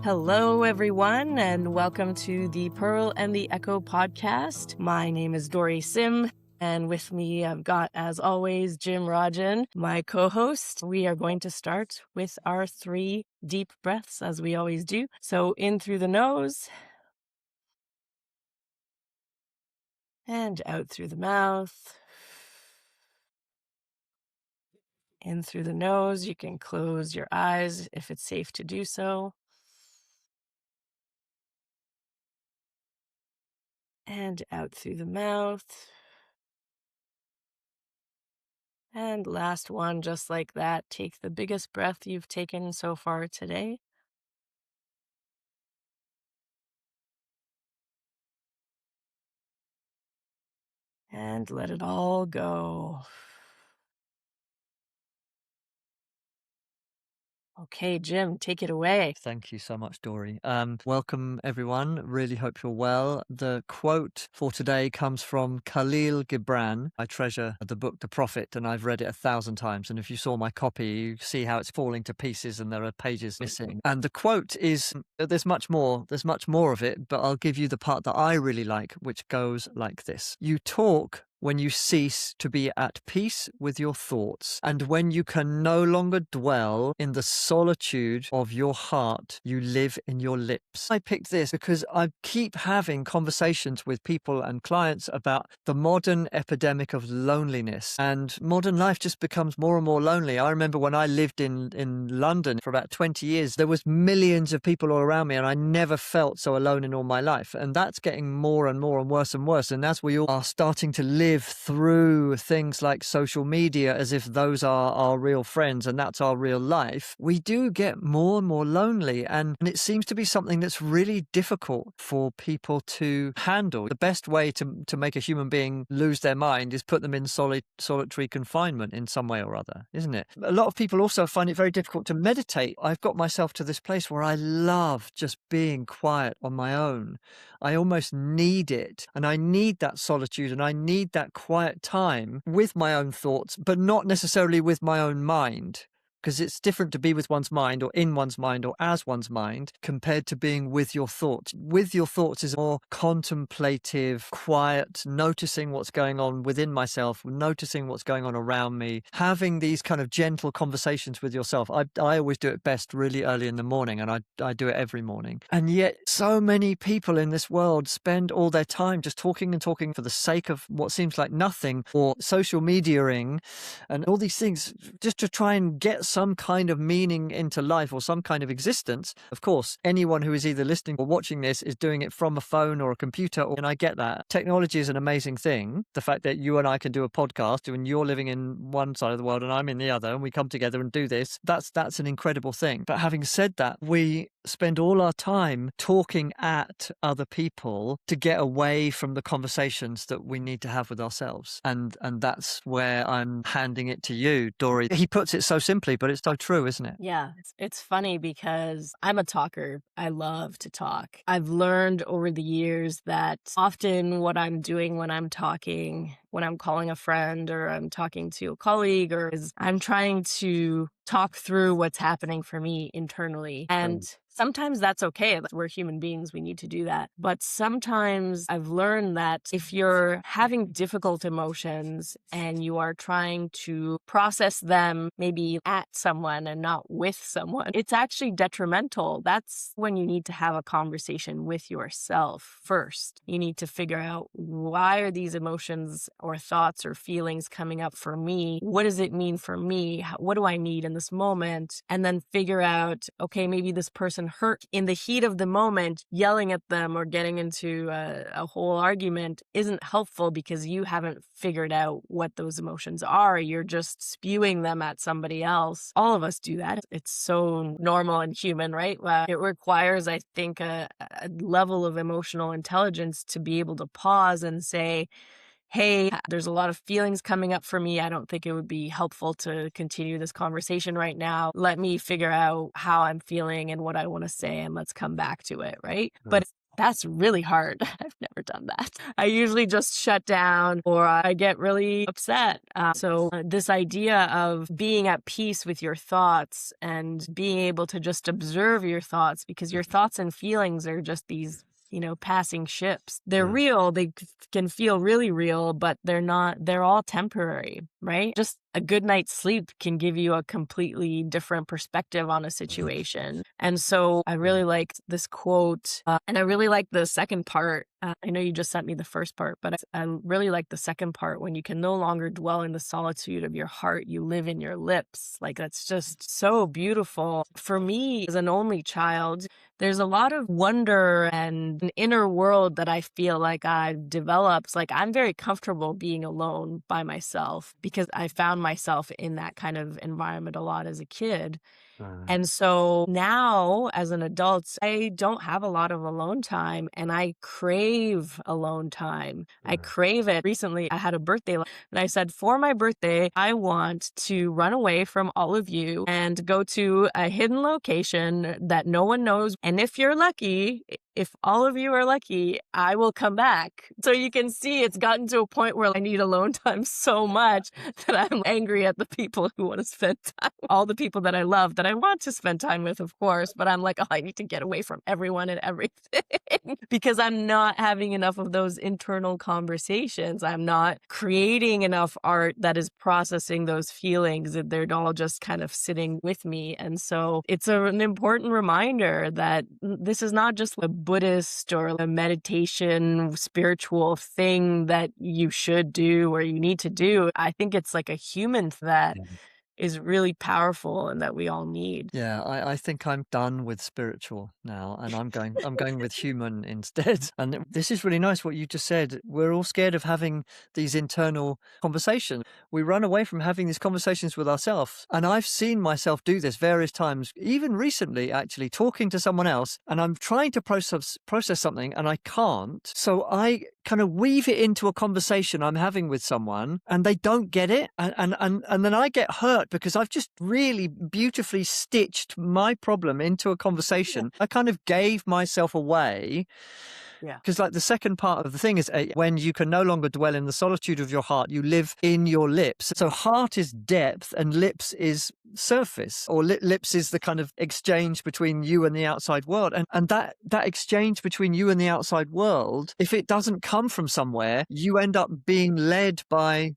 Hello, everyone, and welcome to the Pearl and the Echo podcast. My name is Dori Sim, and with me, I've got, as always, Jim Rajan, my co-host. We are going to start with our 3 deep breaths, as we always do. So in through the nose and out through the mouth. In through the nose, you can close your eyes if it's safe to do so. And out through the mouth. And last one, just like that, take the biggest breath you've taken so far today. And let it all go. Okay, Jim, take it away. Thank you so much, Dori. Welcome, everyone. Really hope you're well. The quote for today comes from Kahlil Gibran. I treasure the book, The Prophet, and I've read it 1,000 times. And if you saw my copy, you see how it's falling to pieces and there are pages missing. And the quote is, there's much more of it, but I'll give you the part that I really like, which goes like this. You talk when you cease to be at peace with your thoughts, and when you can no longer dwell in the solitude of your heart, you live in your lips. I picked this because I keep having conversations with people and clients about the modern epidemic of loneliness, and modern life just becomes more and more lonely. I remember when I lived in London for about 20 years, there was millions of people all around me, and I never felt so alone in all my life. And that's getting more and more and worse and worse. And as we all are starting to live through things like social media as if those are our real friends and that's our real life, we do get more and more lonely. And it seems to be something that's really difficult for people to handle. The best way to make a human being lose their mind is put them in solitary confinement in some way or other, isn't it? A lot of people also find it very difficult to meditate. I've got myself to this place where I love just being quiet on my own. I almost need it, and I need that solitude, and I need that quiet time with my own thoughts, but not necessarily with my own mind. Because it's different to be with one's mind or in one's mind or as one's mind compared to being with your thoughts. With your thoughts is more contemplative, quiet, noticing what's going on within myself, noticing what's going on around me, having these kind of gentle conversations with yourself. I always do it best really early in the morning, and I do it every morning. And yet so many people in this world spend all their time just talking and talking for the sake of what seems like nothing, or social mediaing and all these things just to try and get some kind of meaning into life or some kind of existence. Of course, anyone who is either listening or watching this is doing it from a phone or a computer, and I get that. Technology is an amazing thing. The fact that you and I can do a podcast and you're living in one side of the world and I'm in the other, and we come together and do this, that's an incredible thing. But having said that, we spend all our time talking at other people to get away from the conversations that we need to have with ourselves. And that's where I'm handing it to you, Dori. He puts it so simply, but it's so true, isn't it? Yeah, it's funny because I'm a talker. I love to talk. I've learned over the years that often what I'm doing when I'm talking, when I'm calling a friend or I'm talking to a colleague, or is I'm trying to talk through what's happening for me internally. And sometimes that's okay. We're human beings. We need to do that. But sometimes I've learned that if you're having difficult emotions and you are trying to process them maybe at someone and not with someone, it's actually detrimental. That's when you need to have a conversation with yourself first. You need to figure out, why are these emotions or thoughts or feelings coming up for me? What does it mean for me? What do I need in this moment? And then figure out, okay, maybe this person hurt in the heat of the moment. Yelling at them or getting into a whole argument isn't helpful because you haven't figured out what those emotions are. You're just spewing them at somebody else. All of us do that. It's so normal and human, right? It requires, I think, a level of emotional intelligence to be able to pause and say, hey, there's a lot of feelings coming up for me. I don't think it would be helpful to continue this conversation right now. Let me figure out how I'm feeling and what I want to say, and let's come back to it, right? But That's really hard. I've never done that. I usually just shut down or I get really upset. This idea of being at peace with your thoughts and being able to just observe your thoughts, because your thoughts and feelings are just these, passing ships. They're Yeah. real. Can feel really real, but they're all temporary, right? Just a good night's sleep can give you a completely different perspective on a situation. And so I Yeah. really liked this quote, and I really like the second part. I know you just sent me the first part, but I really like the second part when you can no longer dwell in the solitude of your heart, you live in your lips. Like, that's just so beautiful. For me, as an only child, there's a lot of wonder and an inner world that I feel like I've developed. Like, I'm very comfortable being alone by myself because I found myself in that kind of environment a lot as a kid. Right. And so now, as an adult, I don't have a lot of alone time and I crave alone time. I Right. crave it. Recently, I had a birthday and I said, for my birthday, I want to run away from all of you and go to a hidden location that no one knows. And if you're lucky, if all of you are lucky, I will come back. So you can see it's gotten to a point where I need alone time so much that I'm angry at the people who want to spend time, all the people that I love that I want to spend time with, of course. But I'm like, oh, I need to get away from everyone and everything because I'm not having enough of those internal conversations. I'm not creating enough art that is processing those feelings. They're all just kind of sitting with me. And so it's an important reminder that this is not just a Buddhist or a meditation spiritual thing that you should do or you need to do. I think it's like a human that is really powerful and that we all need. Yeah, I think I'm done with spiritual now, and I'm going with human instead. And this is really nice what you just said. We're all scared of having these internal conversations. We run away from having these conversations with ourselves. And I've seen myself do this various times, even recently, actually, talking to someone else, and I'm trying to process something and I can't. So I kind of weave it into a conversation I'm having with someone and they don't get it. And then I get hurt because I've just really beautifully stitched my problem into a Yeah. conversation. I kind of gave myself away Yeah. because, like, the second part of the thing is when you can no longer dwell in the solitude of your heart, you live in your lips. So heart is depth and lips is surface, or lips is the kind of exchange between you and the outside world. And that exchange between you and the outside world, if it doesn't come from somewhere, you end up being led by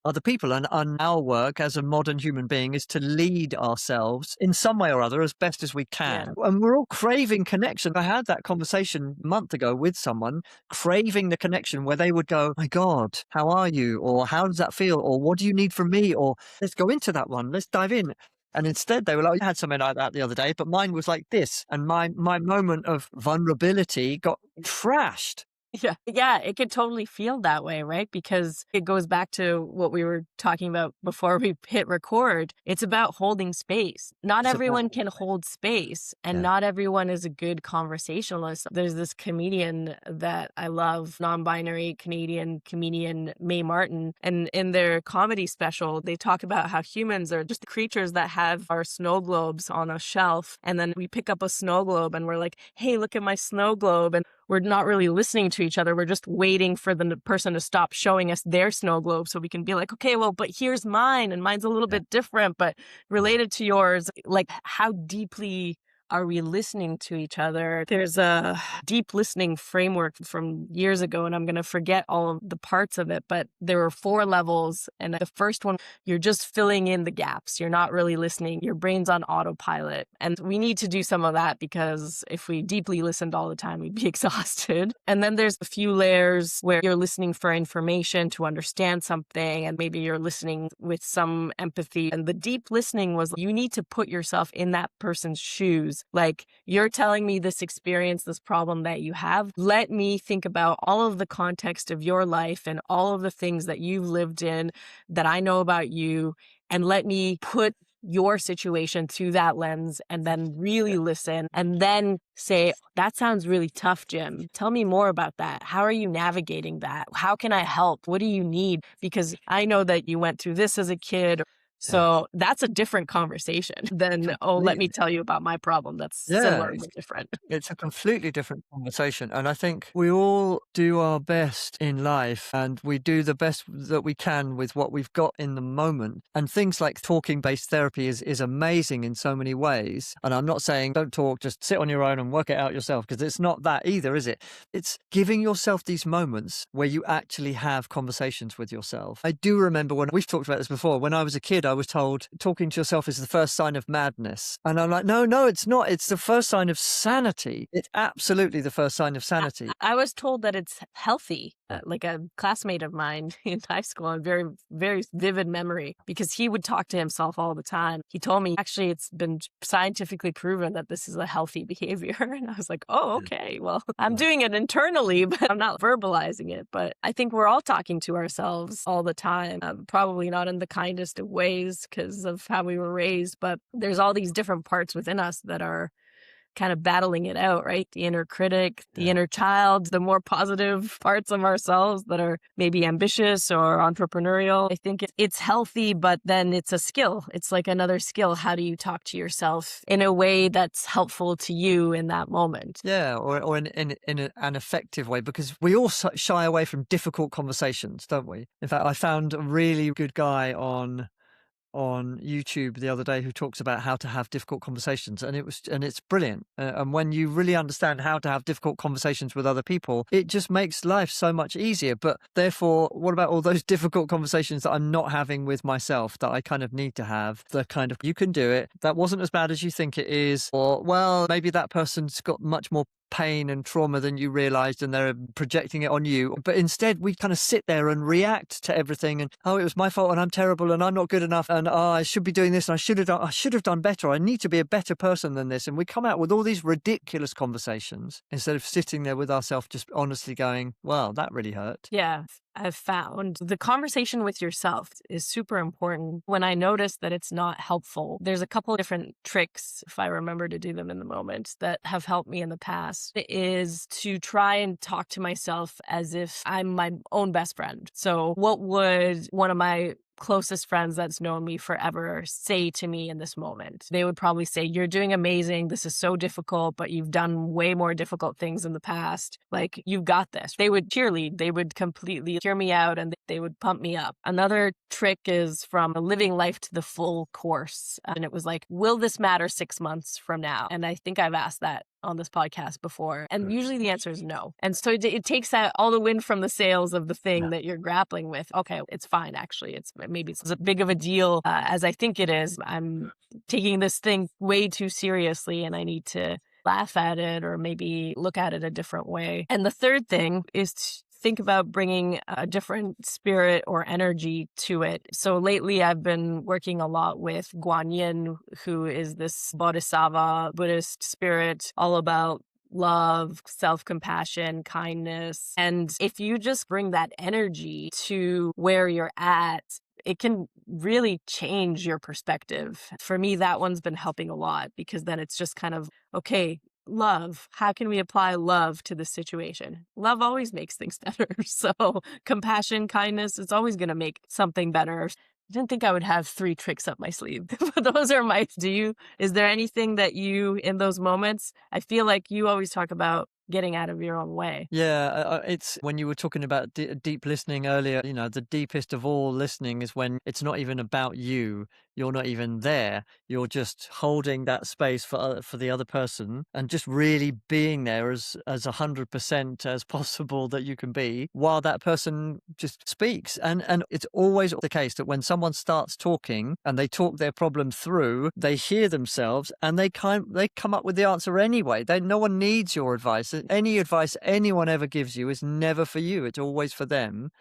other people. And our work as a modern human being is to lead ourselves in some way or other as best as we Yeah. can. And we're all craving connection. I had that conversation a month ago with someone craving the connection where they would go, my God, how are you? Or how does that feel? Or what do you need from me? Or let's go into that one. Let's dive in. And instead they were like, I had something like that the other day, but mine was like this. And my moment of vulnerability got trashed. Yeah. Yeah, it could totally feel that way, right? Because it goes back to what we were talking about before we hit record. It's about holding space. Not It's about, everyone can hold space, and yeah. not everyone is a good conversationalist. There's this comedian that I love, non-binary Canadian comedian Mae Martin, and in their comedy special, they talk about how humans are just creatures that have our snow globes on a shelf, and then we pick up a snow globe and we're like, hey, look at my snow globe. And we're not really listening to each other. We're just waiting for the person to stop showing us their snow globe so we can be like, okay, well, but here's mine and mine's a little Yeah. bit different, but Yeah. related to yours. Like, how deeply are we listening to each other? There's a deep listening framework from years ago, and I'm going to forget all of the parts of it, but there were 4 levels. And the first one, you're just filling in the gaps. You're not really listening. Your brain's on autopilot. And we need to do some of that because if we deeply listened all the time, we'd be exhausted. And then there's a few layers where you're listening for information to understand something, and maybe you're listening with some empathy. And the deep listening was you need to put yourself in that person's shoes. Like, you're telling me this experience, this problem that you have. Let me think about all of the context of your life and all of the things that you've lived in that I know about you. And let me put your situation through that lens and then really listen and then say, that sounds really tough, Jim. Tell me more about that. How are you navigating that? How can I help? What do you need? Because I know that you went through this as a kid. Yeah. So that's a different conversation than, "Oh, let me Completely. tell you about my problem." That's Yeah. similar but different. It's a completely different conversation. And I think we all do our best in life and we do the best that we can with what we've got in the moment. And things like talking based therapy is amazing in so many ways. And I'm not saying don't talk, just sit on your own and work it out yourself, because it's not that either, is it? It's giving yourself these moments where you actually have conversations with yourself. I do remember when we've talked about this before, when I was a kid, I was told talking to yourself is the first sign of madness. And I'm like, no, no, it's not. It's the first sign of sanity. It's absolutely the first sign of I sanity. I was told that it's healthy. Like a classmate of mine in high school, a very, very vivid memory because he would talk to himself all the time. He told me, actually, it's been scientifically proven that this is a healthy behavior. And I was like, oh, Yeah. okay. Well, I'm Right. doing it internally, but I'm not verbalizing it. But I think we're all talking to ourselves all the time, probably not in the kindest of ways because of how we were raised. But there's all these different parts within us that are kind of battling it out, right? The inner critic, the Yeah. inner child, the more positive parts of ourselves that are maybe ambitious or entrepreneurial. I think it's healthy, but then it's a skill. It's like another skill. How do you talk to yourself in a way that's helpful to you in that moment? Yeah, or an effective way, because we all shy away from difficult conversations, don't we? In fact, I found a really good guy on YouTube the other day who talks about how to have difficult conversations, and it's brilliant. And when you really understand how to have difficult conversations with other people, it just makes life so much easier. But therefore, what about all those difficult conversations that I'm not having with myself that I kind of need to have? The kind of, you can do it. That wasn't as bad as you think it is, or well, maybe that person's got much more pain and trauma than you realized and they're projecting it on you. But instead we kind of sit there and react to everything and, oh, it was my fault and I'm terrible and I'm not good enough and, oh, I should be doing this and I should have done better. I need to be a better person than this. And we come out with all these ridiculous conversations instead of sitting there with ourselves just honestly going, well, that really hurt. Yeah, I've found the conversation with yourself is super important. When I notice that it's not helpful, there's a couple different tricks, if I remember to do them in the moment, that have helped me in the past, is to try and talk to myself as if I'm my own best friend. So what would one of my closest friends that's known me forever say to me in this moment? They would probably say, "You're doing amazing. This is so difficult, but you've done way more difficult things in the past. Like, you've got this." They would cheerlead. They would completely hear me out and they would pump me up. Another trick is from Living Life to the Full course. And it was like, will this matter 6 months from now? And I think I've asked that on this podcast before. And usually the answer is no. And so it takes out all the wind from the sails of the Yeah. thing that you're grappling with. Okay, it's fine, actually. Maybe it's as big of a deal as I think it is. I'm taking this thing way too seriously and I need to laugh at it or maybe look at it a different way. And the third thing is to think about bringing a different spirit or energy to it. So lately I've been working a lot with Guanyin, who is this Bodhisattva Buddhist spirit all about love, self-compassion, kindness. And if you just bring that energy to where you're at, it can really change your perspective. For me, that one's been helping a lot because then it's just kind of, okay, love. How can we apply love to this situation? Love always makes things better. So compassion, kindness, it's always going to make something better. I didn't think I would have 3 tricks up my sleeve, but those are my, is there anything that you, in those moments, I feel like you always talk about getting out of your own way. Yeah, it's when you were talking about deep listening earlier, the deepest of all listening is when it's not even about you. You're not even there. You're just holding that space for the other person and just really being there as 100% as possible that you can be while that person just speaks. And it's always the case that when someone starts talking and they talk their problem through, they hear themselves and they come up with the answer anyway. No one needs your advice. Any advice anyone ever gives you is never for you. It's always for them.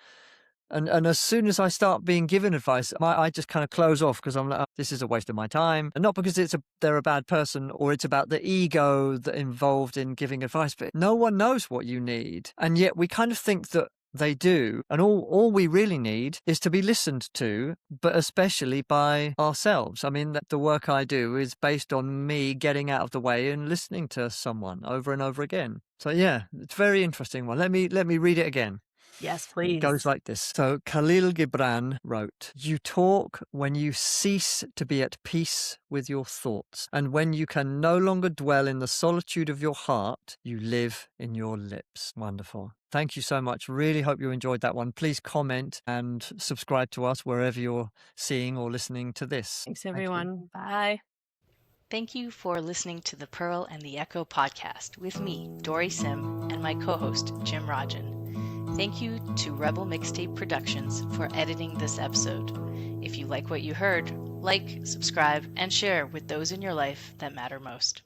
And as soon as I start being given advice, I just kind of close off because I'm like, oh, this is a waste of my time. And not because they're a bad person or it's about the ego that involved in giving advice, but no one knows what you need. And yet we kind of think that they do. And all we really need is to be listened to, but especially by ourselves. I mean, the work I do is based on me getting out of the way and listening to someone over and over again. So yeah, it's a very interesting one. Let me read it again. Yes, It goes please. like this. So Kahlil Gibran wrote, "You talk when you cease to be at peace with your thoughts, and when you can no longer dwell in the solitude of your heart, you live in your lips." Wonderful. Thank you so much. Really hope you enjoyed that one. Please comment and subscribe to us wherever you're seeing or listening to this. Thanks, Thank you. everyone. Bye. Thank you for listening to the Pearl and the Echo podcast with me, Dori Sim, and my co-host, Jim Rajan. Thank you to Rebel Mixtape Productions for editing this episode. If you like what you heard, like, subscribe, and share with those in your life that matter most.